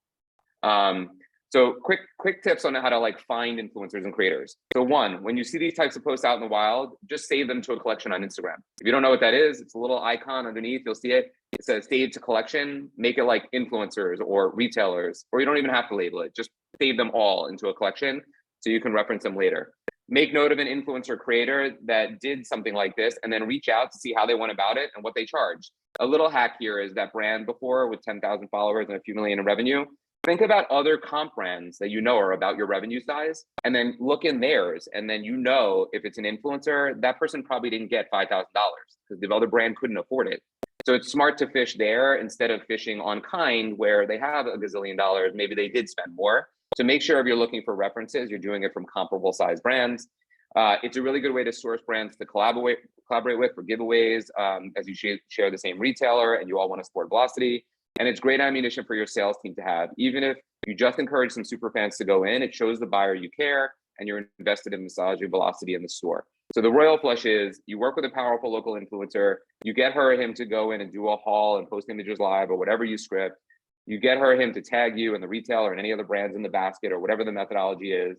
So quick tips on how to like find influencers and creators. So one, when you see these types of posts out in the wild, just save them to a collection on Instagram. If you don't know what that is, it's a little icon underneath. You'll see it. It says save to collection. Make it like influencers or retailers, or you don't even have to label it. Just save them all into a collection so you can reference them later. Make note of an influencer creator that did something like this and then reach out to see how they went about it and what they charge. a little hack here is that brand before with 10,000 followers and a few million in revenue. Think about other comp brands that you know are about your revenue size, and then look in theirs. And then you know if it's an influencer, that person probably didn't get $5,000 because the other brand couldn't afford it. So it's smart to fish there instead of fishing on Kind, where they have a gazillion dollars. Maybe they did spend more. So make sure if you're looking for references, you're doing it from comparable size brands. It's a really good way to source brands to collaborate with for giveaways, as you share the same retailer and you all want to support velocity. And it's great ammunition for your sales team to have. Even if you just encourage some super fans to go in, it shows the buyer you care and you're invested in massaging velocity in the store. So the royal flush is you work with a powerful local influencer, you get her or him to go in and do a haul and post images live or whatever you script. You get her or him to tag you and the retailer and any other brands in the basket or whatever the methodology is.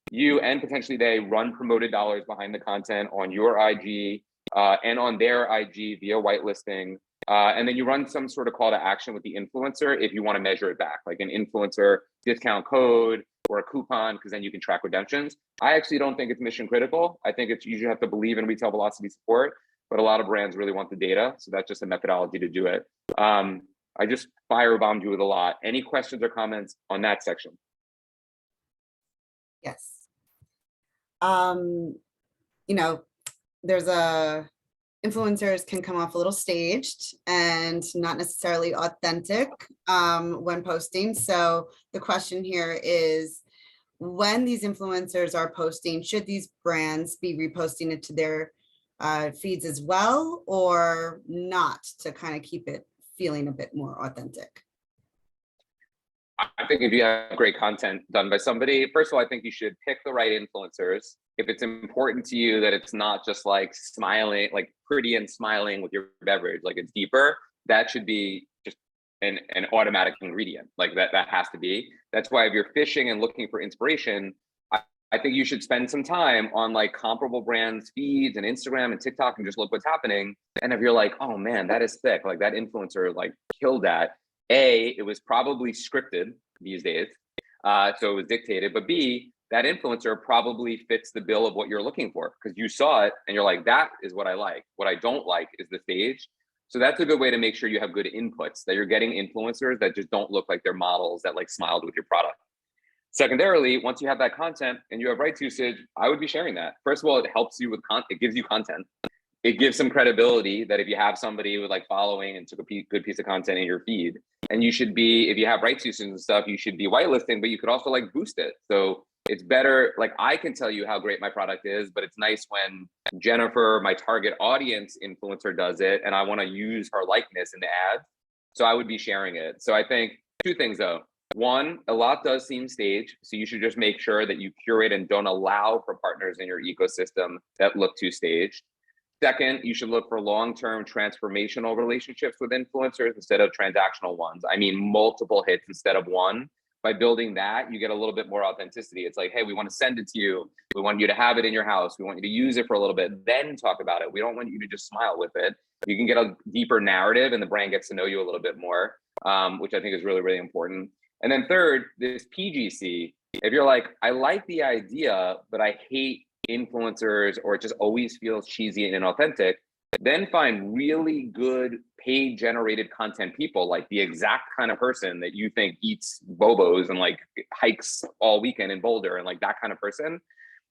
You and potentially they run promoted dollars behind the content on your IG and on their IG via whitelisting. And then you run some sort of call to action with the influencer if you want to measure it back, like an influencer discount code or a coupon, because then you can track redemptions. I actually don't think it's mission critical. I think you should have to believe in retail velocity support, but a lot of brands really want the data. So that's just a methodology to do it. I just firebombed you with a lot. Any questions or comments on that section? Yes. You know, there's influencers can come off a little staged and not necessarily authentic when posting. So the question here is, when these influencers are posting, should these brands be reposting it to their feeds as well, or not, to kind of keep it feeling a bit more authentic? I think if you have great content done by somebody, first of all, I think you should pick the right influencers. If it's important to you that it's not just like smiling, like pretty and smiling with your beverage, like it's deeper, that should be just an automatic ingredient. Like that has to be. That's why if you're fishing and looking for inspiration, I think you should spend some time on like comparable brands feeds and Instagram and TikTok and just look what's happening. And if you're like, oh man, that is thick, like that influencer like killed that. A, it was probably scripted these days, so it was dictated, but B, that influencer probably fits the bill of what you're looking for because you saw it and you're like, that is what I like. What I don't like is the stage. So that's a good way to make sure you have good inputs, that you're getting influencers that just don't look like they're models that like smiled with your product. Secondarily, once you have that content and you have rights usage, I would be sharing that. First of all, it helps you with content, it gives you content. It gives some credibility that if you have somebody with like following and took a good piece of content in your feed, and you should be, if you have rights usage and stuff, you should be whitelisting, but you could also like boost it. So it's better, like I can tell you how great my product is, but it's nice when Jennifer, my target audience influencer, does it, and I want to use her likeness in the ad. So I would be sharing it. So I think two things though. One, a lot does seem staged. So you should just make sure that you curate and don't allow for partners in your ecosystem that look too staged. Second, you should look for long-term transformational relationships with influencers instead of transactional ones. I mean, multiple hits instead of one. By building that, you get a little bit more authenticity. It's like, hey, we want to send it to you. We want you to have it in your house. We want you to use it for a little bit, then talk about it. We don't want you to just smile with it. You can get a deeper narrative and the brand gets to know you a little bit more, which I think is really, really important. And then third, this PGC, if you're like, I like the idea, but I hate influencers or it just always feels cheesy and inauthentic, then find really good paid generated content people, like the exact kind of person that you think eats Bobos and like hikes all weekend in Boulder and like that kind of person.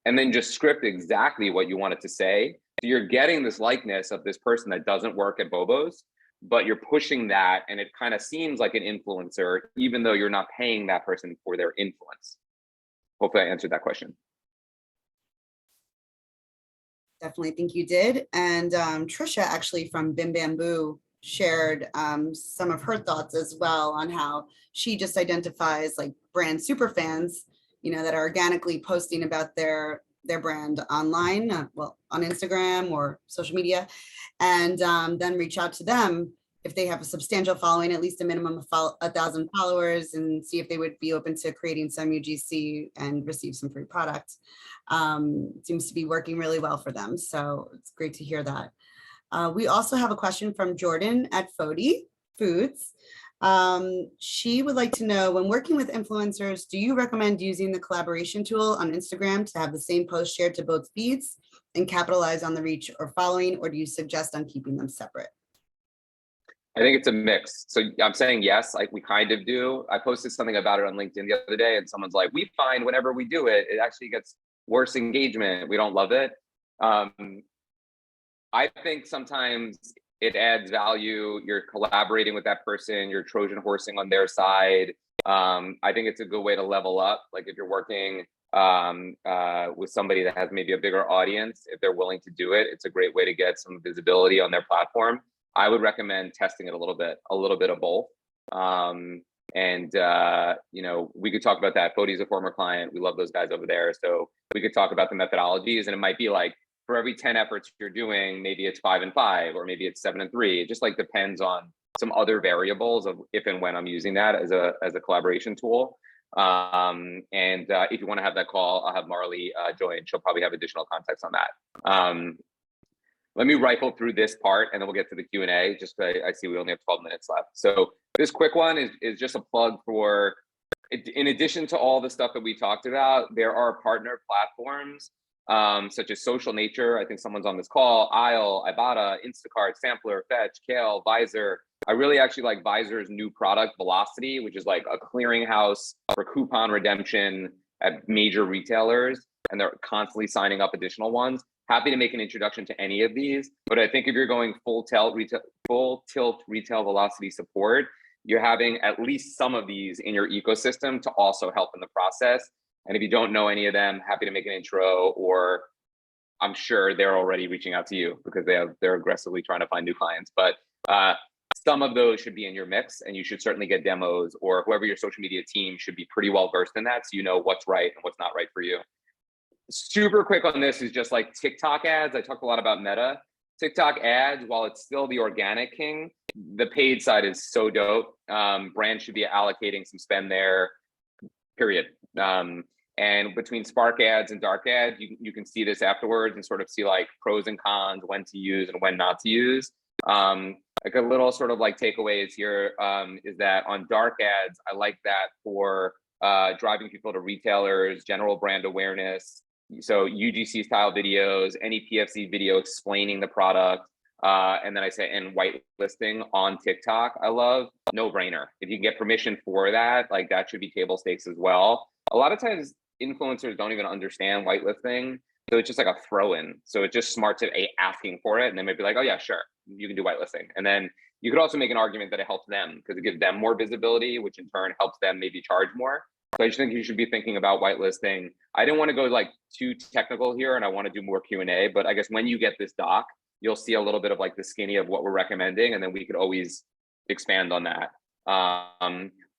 And then just script exactly what you want it to say. So you're getting this likeness of this person that doesn't work at Bobos, but you're pushing that and it kind of seems like an influencer, even though you're not paying that person for their influence. Hopefully I answered that question. Definitely think you did. And Trisha actually from Bim Bamboo shared some of her thoughts as well on how she just identifies like brand super fans, you know, that are organically posting about their brand online, well, on Instagram or social media, and then reach out to them if they have a substantial following, at least a minimum of 1,000 followers, and see if they would be open to creating some UGC and receive some free products. Seems to be working really well for them. So it's great to hear that. We also have a question from Jordan at Fody Foods. She would like to know, when working with influencers, do you recommend using the collaboration tool on Instagram to have the same post shared to both feeds and capitalize on the reach or following, or do you suggest on keeping them separate? I think it's a mix. So I'm saying yes, like we kind of do. I posted something about it on LinkedIn the other day, and someone's like, "We find whenever we do it, it actually gets worse engagement. We don't love it." I think sometimes it adds value. You're collaborating with that person. You're Trojan horsing on their side. I think it's a good way to level up. Like if you're working with somebody that has maybe a bigger audience, if they're willing to do it, it's a great way to get some visibility on their platform. I would recommend testing it a little bit of both. You know, we could talk about that. Bodhi's a former client. We love those guys over there. So we could talk about the methodologies, and it might be like for every 10 efforts you're doing, maybe it's 5 and 5, or maybe it's 7 and 3. It just like depends on some other variables of if and when I'm using that as a collaboration tool. If you want to have that call, I'll have Marley join. She'll probably have additional context on that. Let me rifle through this part and then we'll get to the Q&A. Just I see we only have 12 minutes left. So this quick one is just a plug for, in addition to all the stuff that we talked about, there are partner platforms such as Social Nature. I think someone's on this call, Aisle, Ibotta, Instacart, Sampler, Fetch, Kale, Visor. I really actually like Visor's new product, Velocity, which is like a clearinghouse for coupon redemption at major retailers, and they're constantly signing up additional ones. Happy to make an introduction to any of these, but I think if you're going full tilt retail velocity support, you're having at least some of these in your ecosystem to also help in the process. And if you don't know any of them, happy to make an intro, or I'm sure they're already reaching out to you because they're aggressively trying to find new clients. But some of those should be in your mix, and you should certainly get demos, or whoever your social media team should be pretty well versed in that, so you know what's right and what's not right for you. Super quick on this is just like TikTok ads. I talked a lot about Meta. TikTok ads, while it's still the organic king, the paid side is so dope. Brands should be allocating some spend there, period. And between Spark ads and dark ads, you can see this afterwards and sort of see like pros and cons, when to use and when not to use. Like a little sort of like takeaways here is that on dark ads, I like that for driving people to retailers, general brand awareness. So UGC style videos, any PFC video explaining the product. And then I say, and whitelisting on TikTok, I love, no brainer. If you can get permission for that, like that should be table stakes as well. A lot of times influencers don't even understand whitelisting. So it's just like a throw in. So it's just smart to asking for it. And they might be like, oh yeah, sure, you can do whitelisting. And then you could also make an argument that it helps them because it gives them more visibility, which in turn helps them maybe charge more. So I just think you should be thinking about whitelisting. I didn't want to go like too technical here, and I want to do more Q&A, but I guess when you get this doc, you'll see a little bit of like the skinny of what we're recommending, and then we could always expand on that.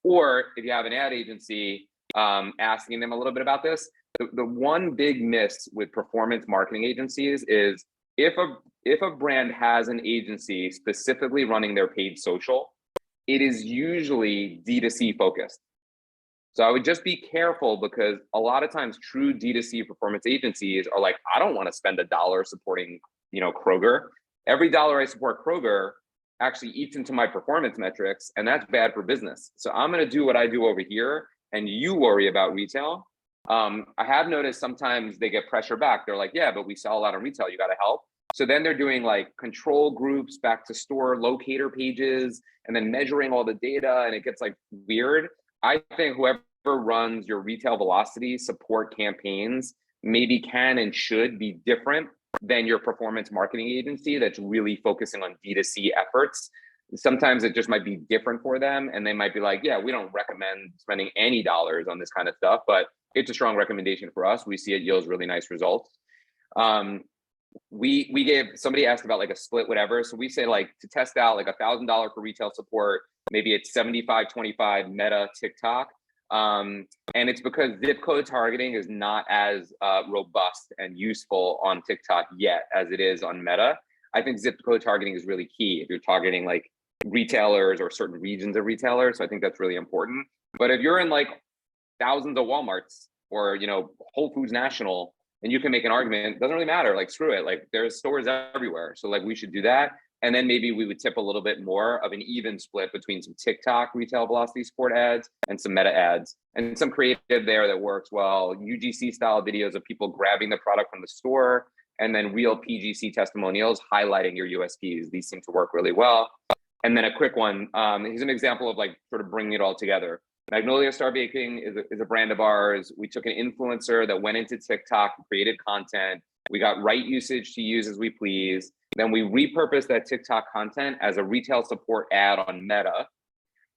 Or if you have an ad agency, asking them a little bit about this. The one big miss with performance marketing agencies is if a brand has an agency specifically running their paid social, it is usually D2C focused. So I would just be careful because a lot of times true D2C performance agencies are like, I don't want to spend $1 supporting, Kroger. Every dollar I support Kroger actually eats into my performance metrics, and that's bad for business. So I'm going to do what I do over here, and you worry about retail. I have noticed sometimes they get pressure back. They're like, yeah, but we sell a lot of retail. You got to help. So then they're doing like control groups, back to store locator pages, and then measuring all the data, and it gets like weird. I think whoever runs your retail velocity support campaigns maybe can and should be different than your performance marketing agency that's really focusing on D2C efforts. Sometimes it just might be different for them, and they might be like, yeah, we don't recommend spending any dollars on this kind of stuff, but it's a strong recommendation for us. We see it yields really nice results. We gave, somebody asked about like a split, whatever. So we say like to test out like $1,000 for retail support, maybe it's 75-25 Meta, TikTok. And it's because zip code targeting is not as robust and useful on TikTok yet as it is on Meta. I think zip code targeting is really key if you're targeting like retailers or certain regions of retailers. So I think that's really important. But if you're in like thousands of Walmarts or, Whole Foods National, and you can make an argument, it doesn't really matter, like screw it, like there's stores everywhere. So like we should do that. And then maybe we would tip a little bit more of an even split between some TikTok retail velocity support ads and some Meta ads and some creative there that works well. UGC style videos of people grabbing the product from the store, and then real PGC testimonials highlighting your USPs. These seem to work really well. And then a quick one. Here's an example of like sort of bringing it all together. Magnolia Star Baking is a brand of ours. We took an influencer that went into TikTok and created content. We got right usage to use as we please. Then we repurposed that TikTok content as a retail support ad on Meta.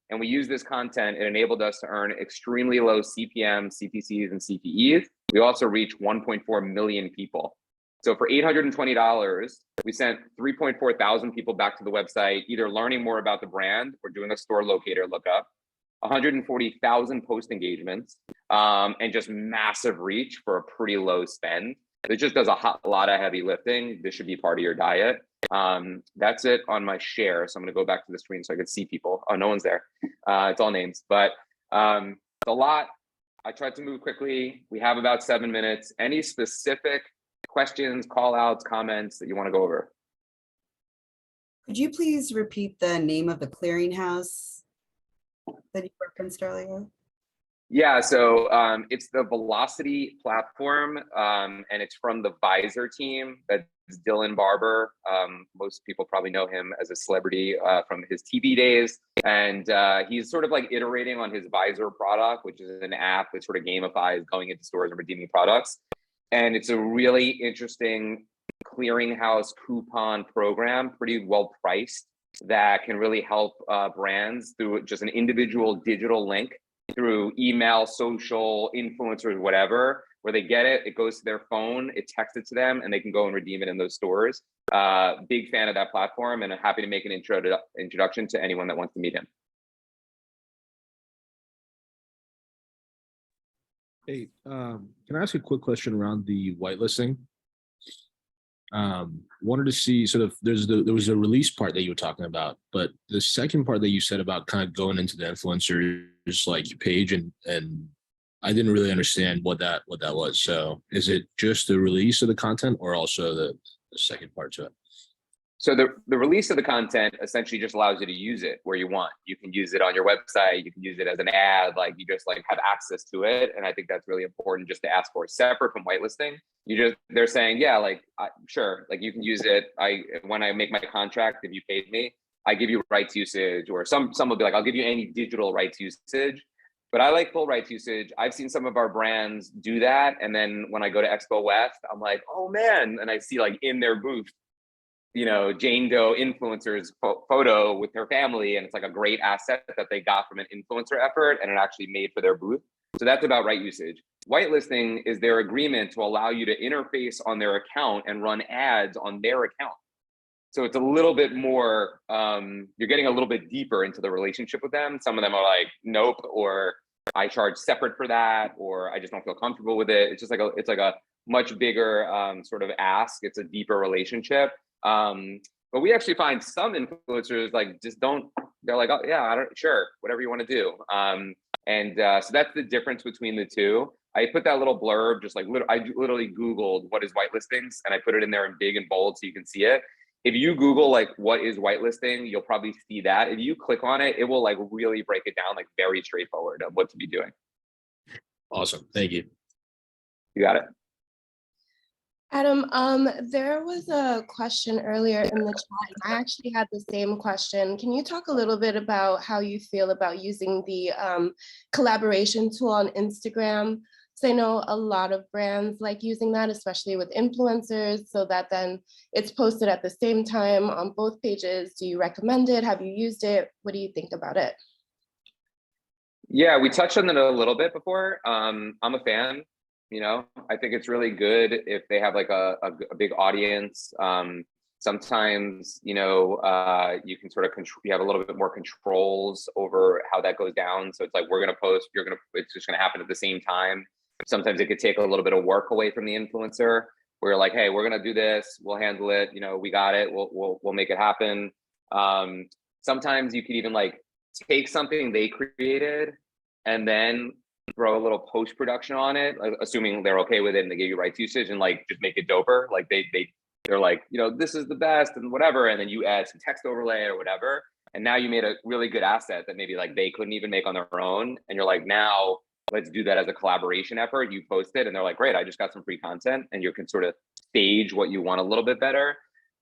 And we used this content. It enabled us to earn extremely low CPM, CPCs, and CPEs. We also reached 1.4 million people. So for $820, we sent 3.4 thousand people back to the website, either learning more about the brand or doing a store locator lookup. 140,000 post engagements, and just massive reach for a pretty low spend. It just does a lot of heavy lifting. This should be part of your diet. That's it on my share. So I'm gonna go back to the screen so I can see people. Oh, no one's there. It's all names, but it's a lot. I tried to move quickly. We have about 7 minutes. Any specific questions, call outs, comments that you wanna go over? Could you please repeat the name of the clearinghouse that you referenced earlier? Yeah, so it's the Velocity platform, and it's from the Visor team. That's Dylan Barber. Most people probably know him as a celebrity from his TV days. And he's sort of like iterating on his Visor product, which is an app that sort of gamifies going into stores and redeeming products. And it's a really interesting clearinghouse coupon program, pretty well priced, that can really help brands through just an individual digital link through email, social, influencers, whatever, where they get it, it goes to their phone, it texts it to them, and they can go and redeem it in those stores. Big fan of that platform, and I'm happy to make an introduction to anyone that wants to meet him. Hey, can I ask a quick question around the whitelisting? Wanted to see sort of there was a release part that you were talking about, but the second part that you said about kind of going into the influencers like page and I didn't really understand what that was. So is it just the release of the content or also the second part to it? So the release of the content essentially just allows you to use it where you want. You can use it on your website. You can use it as an ad. Like you just like have access to it. And I think that's really important just to ask for. Separate from whitelisting, they're saying, yeah, like sure, like you can use it. When I make my contract, if you paid me, I give you rights usage, or some will be like, I'll give you any digital rights usage. But I like full rights usage. I've seen some of our brands do that. And then when I go to Expo West, I'm like, oh man. And I see like in their booth, you know, Jane Doe influencer's photo with her family. And it's like a great asset that they got from an influencer effort and it actually made for their booth. So that's about right usage. Whitelisting is their agreement to allow you to interface on their account and run ads on their account. So it's a little bit more, you're getting a little bit deeper into the relationship with them. Some of them are like, nope, or I charge separate for that, or I just don't feel comfortable with it. It's just like it's like a much bigger sort of ask. It's a deeper relationship. But we actually find some influencers like just don't, they're like, oh yeah, sure, whatever you want to do. So that's the difference between the two. I put that little blurb, just like I literally Googled what is whitelistings, and I put it in there in big and bold so you can see it. If you Google like what is whitelisting, you'll probably see that. If you click on it, it will like really break it down, like very straightforward of what to be doing. Awesome, thank you. You got it. Adam, there was a question earlier in the chat, and I actually had the same question. Can you talk a little bit about how you feel about using the collaboration tool on Instagram? So I know a lot of brands like using that, especially with influencers, so that then it's posted at the same time on both pages. Do you recommend it? Have you used it? What do you think about it? Yeah, we touched on it a little bit before. I'm a fan. You know, I think it's really good if they have like a big audience. Sometimes, you know, you can sort of you have a little bit more controls over how that goes down. So it's like, we're going to post, it's just going to happen at the same time. Sometimes it could take a little bit of work away from the influencer. We're like, hey, we're going to do this. We'll handle it. You know, we got it. We'll make it happen. Sometimes you could even like take something they created and then throw a little post-production on it, assuming they're okay with it and they give you rights usage, and like just make it doper. Like they're like, you know, this is the best and whatever, and then you add some text overlay or whatever, and now you made a really good asset that maybe like they couldn't even make on their own, and you're like, now let's do that as a collaboration effort. You post it and they're like, great, I just got some free content, and you can sort of stage what you want a little bit better.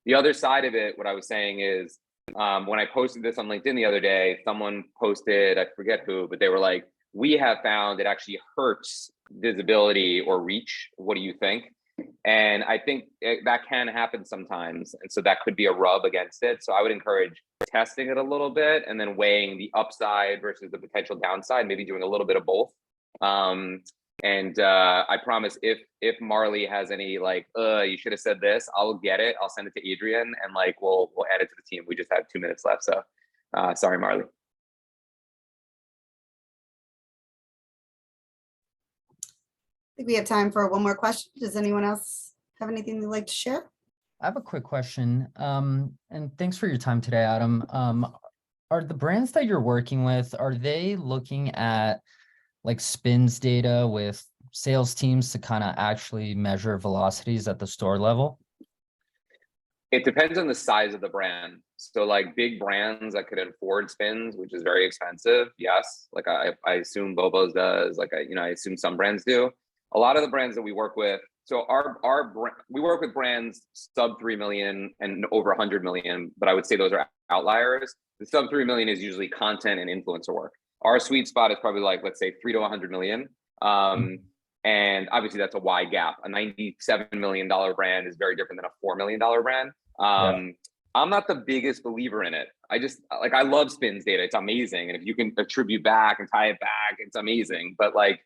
The other side of it, what I was saying is, when I posted this on LinkedIn the other day, someone posted, I forget who, but they were like, we have found it actually hurts visibility or reach. What do you think? And I think that can happen sometimes. And so that could be a rub against it. So I would encourage testing it a little bit and then weighing the upside versus the potential downside, maybe doing a little bit of both. I promise if Marley has any like, you should have said this, I'll get it. I'll send it to Adrian and like, we'll add it to the team. We just have 2 minutes left. So sorry, Marley. I think we have time for one more question. Does anyone else have anything they'd like to share? I have a quick question. And thanks for your time today, Adam. Are the brands that you're working with, are they looking at like spins data with sales teams to kind of actually measure velocities at the store level? It depends on the size of the brand. So like big brands that could afford spins, which is very expensive. Yes. Like I assume Bobo's does, like I assume some brands do. A lot of the brands that we work with, so we work with brands sub 3 million and over 100 million, but I would say those are outliers. The sub 3 million is usually content and influencer work. Our sweet spot is probably like, let's say 3 to 100 million. And obviously that's a wide gap. A $97 million brand is very different than a $4 million brand. I'm not the biggest believer in it. I love spins data. It's amazing. And if you can attribute back and tie it back, it's amazing. But like,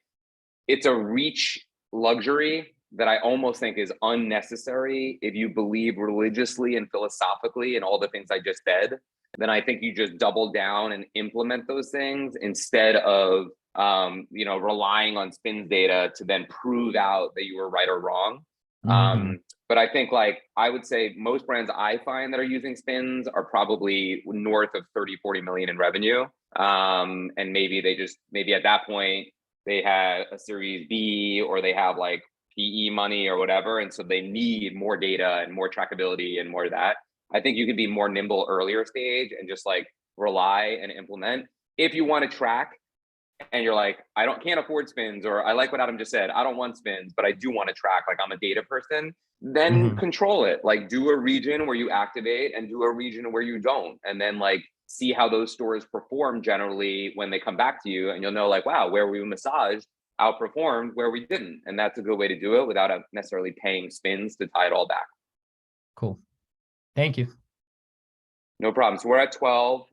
it's a reach luxury that I almost think is unnecessary. If you believe religiously and philosophically in all the things I just said, then I think you just double down and implement those things instead of relying on spins data to then prove out that you were right or wrong. But I think I would say most brands I find that are using spins are probably north of 30, 40 million in revenue. And maybe at that point they had a series B or they have like PE money or whatever. And so they need more data and more trackability and more of that. I think you could be more nimble earlier stage and just like rely and implement. If you want to track and you're like, can't afford spins, or I like what Adam just said, I don't want spins, but I do want to track, like I'm a data person, then control it. Like do a region where you activate and do a region where you don't. And then like see how those stores perform generally when they come back to you. And you'll know like, wow, where we massaged outperformed where we didn't. And that's a good way to do it without necessarily paying spins to tie it all back. Cool. Thank you. No problem. So we're at 12.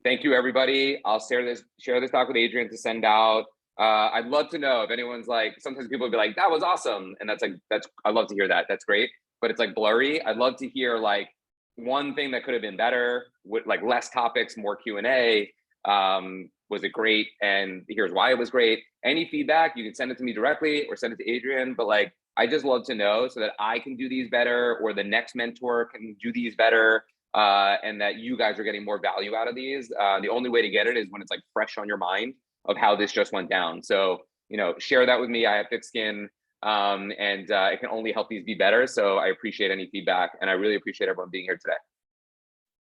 Thank you, everybody. I'll share this doc with Adrian to send out. I'd love to know if anyone's like, sometimes people will be like, that was awesome. And I love to hear that. That's great. But it's like blurry. I'd love to hear like one thing that could have been better with like less topics, more Q&A. Was it great? And here's why it was great. Any feedback, you can send it to me directly or send it to Adrian. But like, I just love to know so that I can do these better or the next mentor can do these better. And that you guys are getting more value out of these. The only way to get it is when it's like fresh on your mind of how this just went down. So, share that with me. I have thick skin and it can only help these be better. So I appreciate any feedback and I really appreciate everyone being here today.